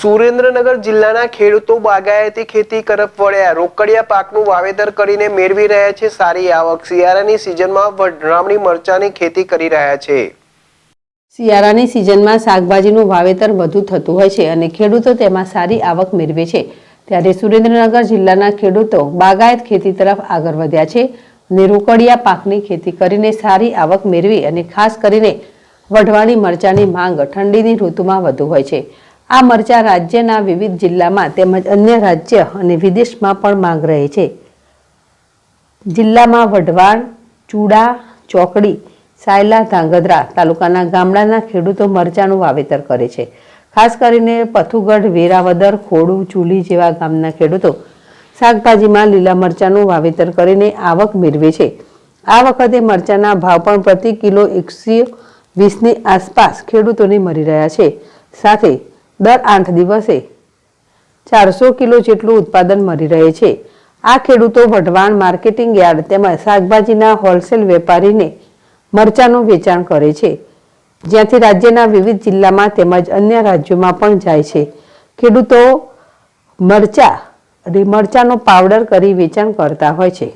સુરેન્દ્રનગર જિલ્લાના ખેડૂતો બાગાયતી ખેતી તરફ વળ્યા રોકડિયા પાકનું વાવેતર કરીને મેળવી રહ્યા છે સારી આવક। શિયાળાની સિઝનમાં વઢરામણી મરચાની ખેતી કરી રહ્યા છે। શિયાળાની સિઝનમાં શાકભાજીનું વાવેતર વધુ થતું હોય છે અને ખેડૂતો તેમાં સારી આવક મેળવે છે। ત્યારે સુરેન્દ્રનગર જિલ્લાના ખેડૂતો બાગાયત ખેતી તરફ આગળ વધ્યા છે અને રોકડિયા પાકની ખેતી કરીને સારી આવક મેળવી અને ખાસ કરીને વઢવાણી મરચાની માંગ ઠંડીની ઋતુમાં વધુ હોય છે। આ મરચા રાજ્યના વિવિધ જિલ્લામાં તેમજ અન્ય રાજ્ય અને વિદેશમાં પણ માંગ રહે છે। જિલ્લામાં વઢવાણ, ચૂડા, ચોકડી, સાયલા, ધાંગધ્રા તાલુકાના ગામડાના ખેડૂતો મરચાનું વાવેતર કરે છે। ખાસ કરીને પથુગઢ, વેરાવદર, ખોડુ, ચુલી જેવા ગામના ખેડૂતો શાકભાજીમાં લીલા મરચાનું વાવેતર કરીને આવક મેળવે છે। આ વખતે મરચાના ભાવ પણ પ્રતિ કિલો 120ની આસપાસ ખેડૂતોને મળી રહ્યા છે। સાથે દર 8 દિવસે 400 કિલો જેટલું ઉત્પાદન મળી રહે છે। આ ખેડૂતો વઢવાણ માર્કેટિંગ યાર્ડ તેમજ શાકભાજીના હોલસેલ વેપારીને મરચાનું વેચાણ કરે છે, જ્યાંથી રાજ્યના વિવિધ જિલ્લામાં તેમજ અન્ય રાજ્યોમાં પણ જાય છે। ખેડૂતો મરચા અને મરચાનો પાવડર કરી વેચાણ કરતા હોય છે।